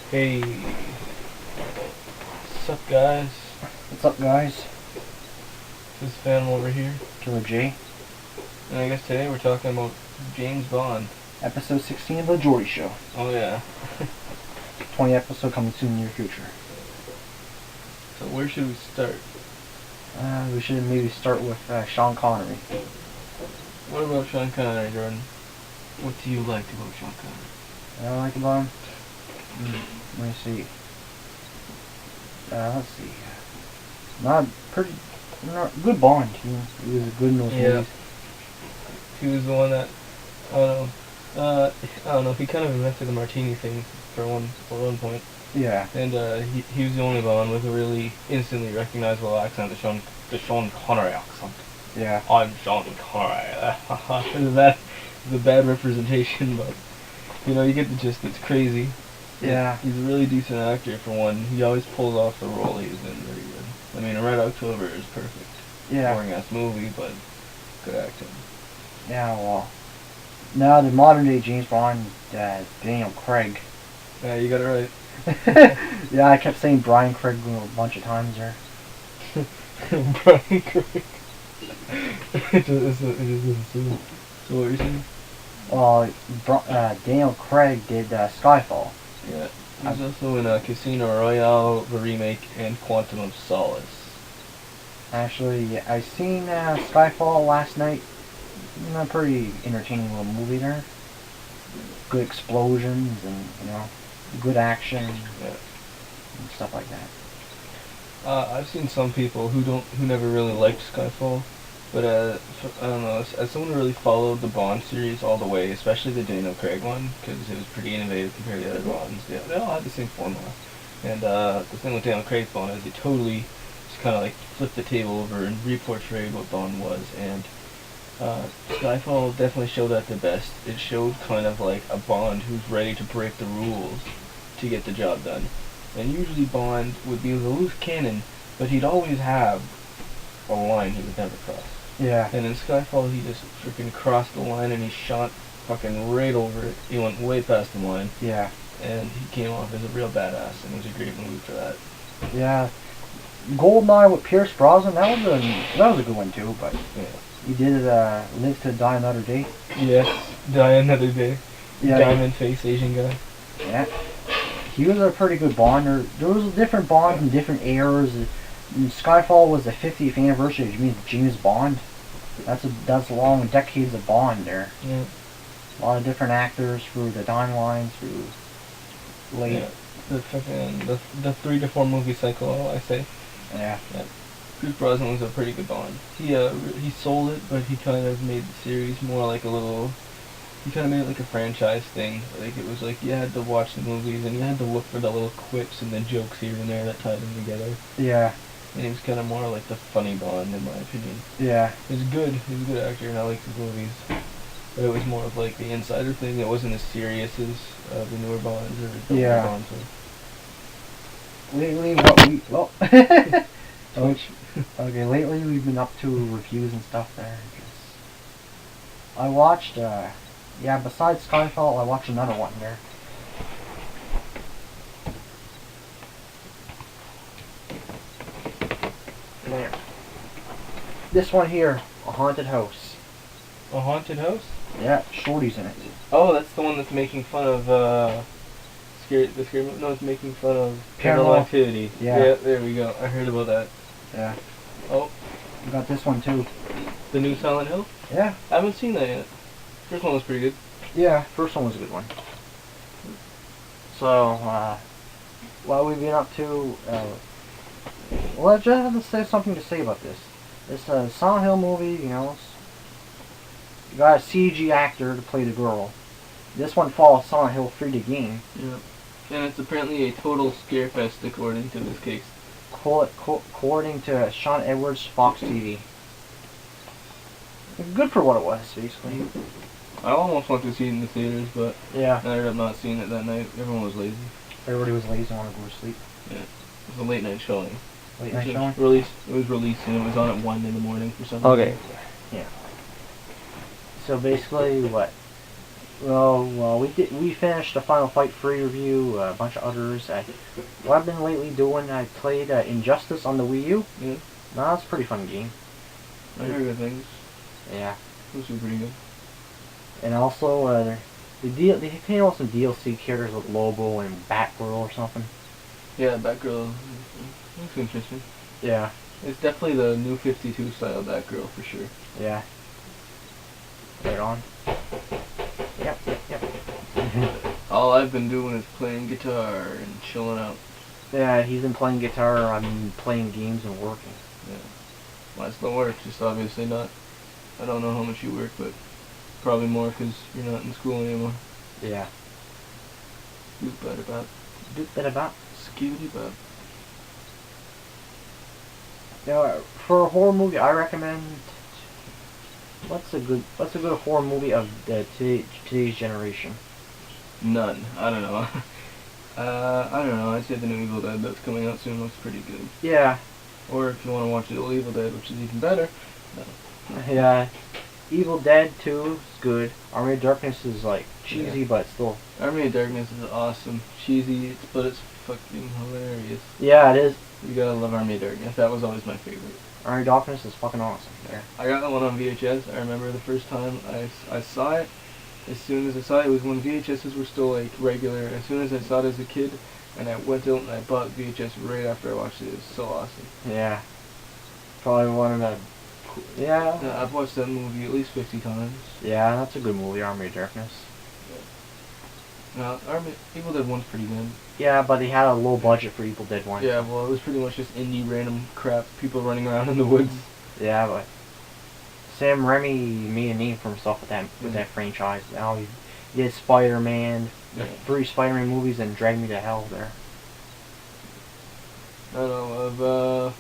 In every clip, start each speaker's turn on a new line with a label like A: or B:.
A: Hey, what's up, guys?
B: What's up, guys?
A: This is Phantom over here,
B: Killer J.
A: and I guess today we're talking about James Bond.
B: Episode 16 of The Jordy Show.
A: Oh yeah.
B: 20 episode coming soon in the near future.
A: So where should we start?
B: We should maybe start with Sean Connery.
A: What about Sean Connery, Jordan? What do you like about Sean Connery?
B: What I like about him? Let me see. Let's see. Not good Bond. He was good in those movies.
A: He was the one that, I don't know, he kind of invented the martini thing for one point.
B: Yeah.
A: And he was the only Bond with a really instantly recognizable accent, the Sean Connery accent.
B: Yeah.
A: I'm Sean Connery. That is a bad representation, but you get the gist. It's crazy.
B: Yeah.
A: He's a really decent actor for one. He always pulls off the role he's in very good. I mean, Red October is perfect.
B: Yeah.
A: Boring ass movie, but good acting.
B: Yeah, well. Now the modern day James Bond, Daniel Craig.
A: Yeah, you got it right.
B: Yeah, I kept saying Brian Craig a bunch of times there.
A: Brian Craig. It just doesn't seem. So what are you saying?
B: Well, Daniel Craig did Skyfall.
A: Yeah. He's also in Casino Royale, the remake, and Quantum of Solace.
B: Actually, I seen Skyfall last night. A pretty entertaining little movie there. Good explosions and good action and stuff like that.
A: I've seen some people who never really liked Skyfall, but I don't know. As someone who really followed the Bond series all the way, especially the Daniel Craig one, because it was pretty innovative compared to the other Bonds. Yeah, they all had the same formula. And the thing with Daniel Craig's Bond is he totally just kind of like flipped the table over and reportrayed what Bond was. And Skyfall definitely showed that the best. It showed kind of like a Bond who's ready to break the rules to get the job done. And usually Bond would be the loose cannon, but he'd always have a line he would never cross.
B: Yeah.
A: And in Skyfall, he just freaking crossed the line and he shot fucking right over it. He went way past the line.
B: Yeah.
A: And he came off as a real badass, and it was a great movie for that.
B: Yeah. Goldeneye with Pierce Brosnan, that was a good one too, but
A: Yeah.
B: he did Live to Die Another Day.
A: Yes, Die Another Day.
B: Yeah.
A: Diamond face Asian guy.
B: Yeah. He was a pretty good Bond. There was different Bonds in different eras. Skyfall was the 50th anniversary of James Bond. That's long decades of Bond there.
A: Yeah.
B: A lot of different actors through the timeline, through late.
A: Yeah. The fucking the 3 to 4 movie cycle, I say.
B: Yeah.
A: Pierce Brosnan was a pretty good Bond. He sold it, but he kind of made the series more like a little. He kind of made it like a franchise thing. Like it was like you had to watch the movies and you had to look for the little quips and the jokes here and there that tied them together.
B: Yeah.
A: And he was kind of more like the funny Bond, in my opinion.
B: Yeah.
A: He was good. He was a good actor, and I liked his movies. But it was more of like the insider thing. It wasn't as serious as the newer Bonds or the older Bonds.
B: Lately, okay, lately we've been up to reviews and stuff there. I watched, besides Skyfall, I watched another one there. There. This one here, A Haunted House.
A: A Haunted House?
B: Yeah, Shorty's in it.
A: Oh, that's the one that's making fun of it's making fun of
B: Paranormal
A: Activity.
B: Yeah,
A: there we go. I heard about that.
B: Yeah.
A: Oh,
B: We got this one too.
A: the new Silent Hill?
B: Yeah.
A: I haven't seen that yet. First one was pretty good.
B: Yeah, first one was a good one. So, what we've been up to, well, I just have to say something to say about this. It's a Silent Hill movie, you got a CG actor to play the girl. This one follows Silent Hill 3 the game.
A: Yeah. And it's apparently a total scare fest according to this case.
B: According to Sean Edwards, Fox TV. Good for what it was, basically.
A: I almost went to see it in the theaters, but
B: Yeah.
A: I ended up not seeing it that night. Everyone was lazy.
B: Everybody was lazy and wanted to go to sleep.
A: Yeah. It was a late night showing.
B: Late night showing?
A: It was released and it was on at 1 in the morning for some reason.
B: Okay. Yeah. So basically, what? Well, we finished the Final Fight 3 review, a bunch of others. What I've been lately doing, I played Injustice on the Wii U.
A: Yeah.
B: No, it's a pretty fun game.
A: I heard good things.
B: Yeah.
A: Those were pretty good.
B: And also, they came out with some DLC characters with Lobo and Batgirl or something.
A: Yeah, Batgirl. Looks interesting.
B: Yeah.
A: It's definitely the new 52 style Batgirl for sure.
B: Yeah. Right on. Yep.
A: All I've been doing is playing guitar and chilling out.
B: Yeah, he's been playing guitar, I've been playing games and working.
A: Yeah. Well, I still work, just obviously not. I don't know how much you work, but probably more because you're not in school anymore.
B: Yeah.
A: Doop bada bop.
B: Doop bada bop.
A: Skibidi bop.
B: Now, for a horror movie, I recommend. What's a good horror movie of today's generation?
A: None. I don't know. I don't know. I'd say the new Evil Dead that's coming out soon looks pretty good.
B: Yeah.
A: Or if you want to watch the old Evil Dead, which is even better. No.
B: Yeah. Evil Dead 2 is good. Army of Darkness is like cheesy, but still.
A: Army of Darkness is awesome. Cheesy, but it's fucking hilarious.
B: Yeah, it is.
A: You gotta love Army of Darkness. That was always my favorite.
B: Army of Darkness is fucking awesome. Yeah.
A: I got that one on VHS. I remember the first time I saw it. As soon as I saw it, it was when VHSs were still like regular. As soon as I saw it as a kid, and I went out and I bought VHS right after I watched it. It was so awesome.
B: Yeah. Probably one of the. Yeah.
A: I've watched that movie at least 50 times.
B: Yeah, that's a good movie, Army of Darkness.
A: Now, Evil Dead 1's pretty good.
B: Yeah, but they had a low budget for Evil Dead 1.
A: Yeah, well, it was pretty much just indie random crap, people running around in the woods.
B: Yeah, but Sam Raimi made a name for himself with that franchise. Now he did Spider-Man, the 3 Spider-Man movies, and Drag Me to Hell there.
A: I don't know,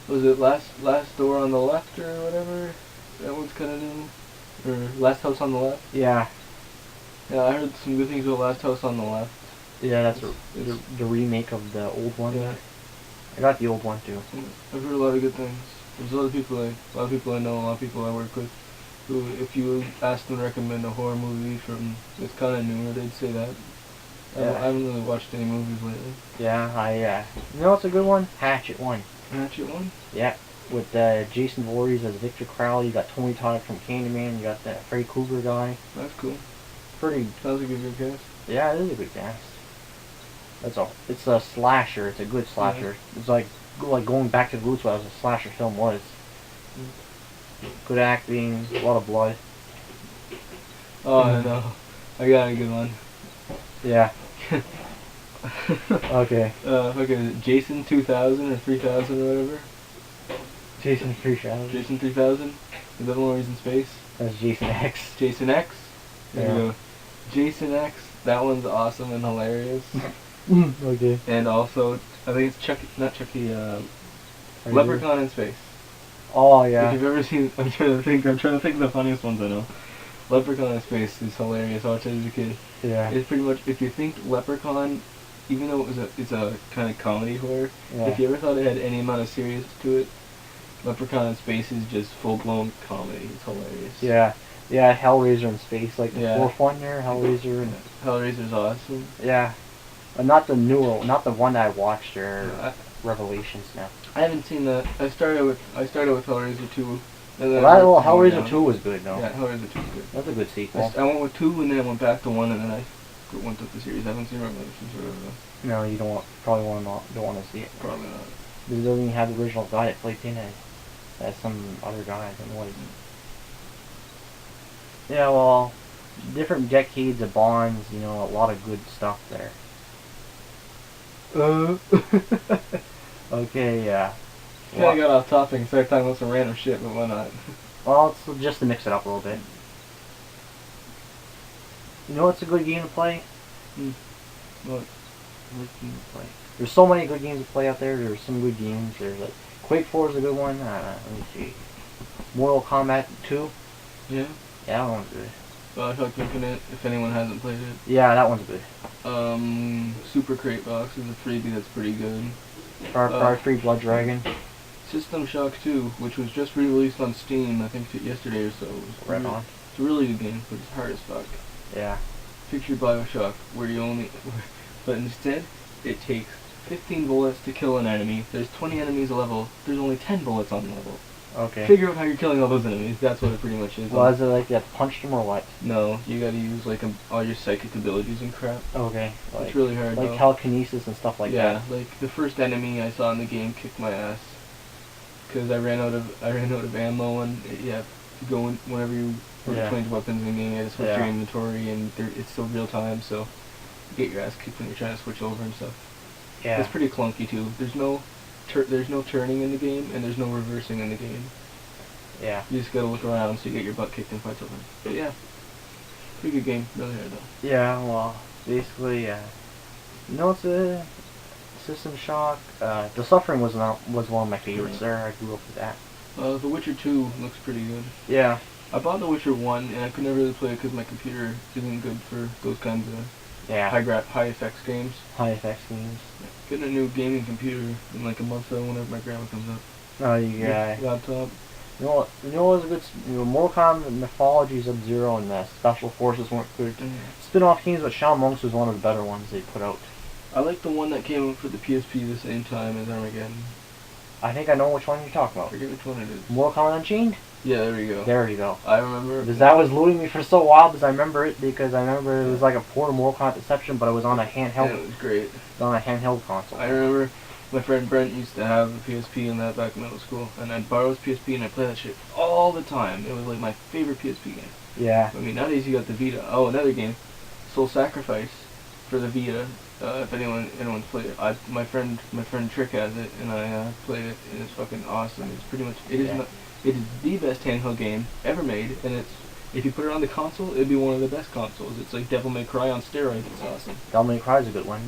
A: was it Last Door on the Left or whatever? That one's kind of new. Or Last House on the Left?
B: Yeah.
A: Yeah, I heard some good things about Last House on the Left.
B: Yeah, that's the remake of the old one.
A: Yeah.
B: I got the old one too.
A: I've heard a lot of good things. There's a lot of people I know, a lot of people I work with, who, if you ask them to recommend a horror movie from that's kind of newer, they'd say that.
B: Yeah.
A: I haven't really watched any movies lately.
B: Yeah, you know what's a good one? Hatchet 1.
A: Hatchet 1?
B: Yeah. With Jason Voorhees as Victor Crowley, you got Tony Todd from Candyman, you got that Freddy Krueger guy.
A: That's cool.
B: Pretty.
A: Sounds like a good cast.
B: Yeah, it is a good cast. It's a slasher. It's a good slasher. Yeah. It's like going back to the roots what a slasher film was. Good acting, a lot of blood.
A: Oh, I know. I got a good one.
B: Yeah. Okay.
A: Okay, Jason 2000 or 3000 or whatever.
B: Jason 3000.
A: Jason 3000. Is that the one where he's in space?
B: That's Jason X.
A: Jason X. There
B: Yeah.
A: you go. Jason X. That one's awesome and hilarious.
B: Okay.
A: And also, I think it's not Chucky. Leprechaun in Space.
B: Oh yeah.
A: If you've ever seen, I'm trying to think of the funniest ones I know. Leprechaun in Space is hilarious. I watched it as a kid.
B: Yeah.
A: It's pretty much, if you think Leprechaun, even though it's a kind of comedy horror,
B: Yeah.
A: if you ever thought it had any amount of serious to it, Leprechaun in Space is just full blown comedy. It's hilarious.
B: Yeah. Yeah, Hellraiser in Space, like the
A: Yeah.
B: fourth one there, Hellraiser. And,
A: Hellraiser's awesome.
B: yeah. But not the newer, not the one that I watched, or
A: Yeah,
B: Revelations now.
A: I haven't seen that. I started with Hellraiser 2. And then
B: Well,
A: I went
B: Hellraiser
A: down.
B: 2 was good, though.
A: Yeah, Hellraiser 2 is good.
B: That's a good sequel.
A: I went with 2 and then I went back to 1 and then I went up the series. I haven't seen Revelations or whatever.
B: No, you don't don't want to see it.
A: Probably not.
B: They don't even have the original guy that played Pinhead. That's some other guy. I don't know what he is. Yeah, well, different decades of Bonds, a lot of good stuff there. Okay, yeah.
A: I got off topic and started talking about some random shit, but why not?
B: Well, it's just to mix it up a little bit. You know what's a good game to play?
A: What?
B: Good game to play. There's so many good games to play out there. There's some good games. There's like Quake 4 is a good one. Let me see. Mortal Kombat 2.
A: Yeah.
B: Yeah, that one's good.
A: Bioshock Infinite, if anyone hasn't played it.
B: Yeah, that one's good.
A: Super Crate Box is a freebie that's pretty good.
B: Far Cry 3 Blood Dragon.
A: System Shock 2, which was just re-released on Steam, I think yesterday or so.
B: Right on.
A: It's a really good game, but it's hard as fuck.
B: Yeah.
A: Picture Bioshock, where you only, but instead, it takes 15 bullets to kill an enemy. There's 20 enemies a level. There's only 10 bullets on the level.
B: Okay.
A: Figure out how you're killing all those enemies. That's what it pretty much is.
B: Well, is it like you have to punch them or what?
A: No, you gotta use like all your psychic abilities and crap.
B: Okay. Like,
A: It's really hard.
B: like
A: though.
B: telekinesis and stuff like
A: yeah,
B: that.
A: like the first enemy I saw in the game kicked my ass because I ran out of ammo, and you have to go in whenever you change weapons in the game. You have to switch your inventory, and it's still real time, so you get your ass kicked when you're trying to switch over and stuff.
B: Yeah.
A: It's pretty clunky too. There's no turning in the game, and there's no reversing in the game.
B: Yeah.
A: You just gotta look around so you get your butt kicked in fights over. But yeah, pretty good game. Really hard though.
B: Yeah. Well, basically, it's a System Shock. The Suffering was one of my favorites. There, I grew up with that.
A: The Witcher 2 looks pretty good.
B: Yeah.
A: I bought The Witcher 1, and I could never really play it because my computer isn't good for those kinds of high effects games.
B: High effects games.
A: Getting a new gaming computer in like a month though, whenever my grandma comes up.
B: Oh, yeah.
A: Laptop.
B: You know what was a good? Mortal Kombat Mythology, Sub-Zero, and Special Forces weren't good. Spin-off games, but Shaolin Monks was one of the better ones they put out.
A: I like the one that came out for the PSP the same time as Armageddon.
B: I think I know which one you're talking about.
A: I forget which one it is.
B: Mortal Kombat Unchained?
A: Yeah, there you go.
B: There you go.
A: I remember.
B: Because that was eluding me for so while, because I remember it was like a port of Mortal Kombat Deception, but it was on a handheld.
A: Yeah, it was great.
B: It was on a handheld console.
A: I remember my friend Brent used to have a PSP and that back in middle school, and I'd borrow his PSP and I'd play that shit all the time. It was like my favorite PSP game.
B: Yeah.
A: I mean, nowadays you got the Vita. Oh, another game, Soul Sacrifice, for the Vita. If anyone's played it, my friend Trick has it, and I played it, and it's fucking awesome. It's pretty much it is the best handheld game ever made, and if you put it on the console, it'd be one of the best consoles. It's like Devil May Cry on steroids. It's awesome.
B: Devil May Cry is a good one.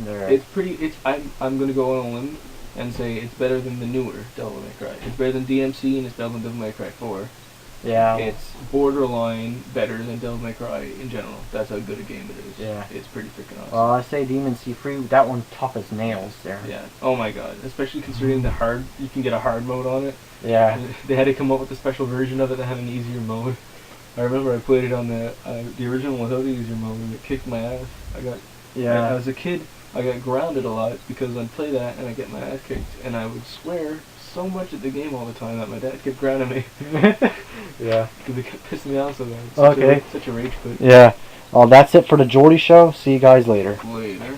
A: I'm gonna go on a limb and say it's better than the newer Devil May Cry. It's better than DMC, and it's better than Devil May Cry 4.
B: Yeah.
A: It's borderline better than Devil May Cry in general. That's how good a game it is.
B: Yeah.
A: It's pretty freaking awesome.
B: Well, I say Demon Sea Free. That one's tough as nails there.
A: Yeah. Oh my god. Especially considering you can get a hard mode on it.
B: Yeah.
A: They had to come up with a special version of it that had an easier mode. I remember I played it on the original without the easier mode, and it kicked my ass. As a kid, I got grounded a lot because I'd play that and I'd get my ass kicked, and I would swear so much at the game all the time that my dad kept grounding me.
B: Yeah.
A: Because it kept pissing me off so bad. Such a rage quit.
B: Yeah. Well, that's it for the Jordy Show. See you guys later.
A: Later.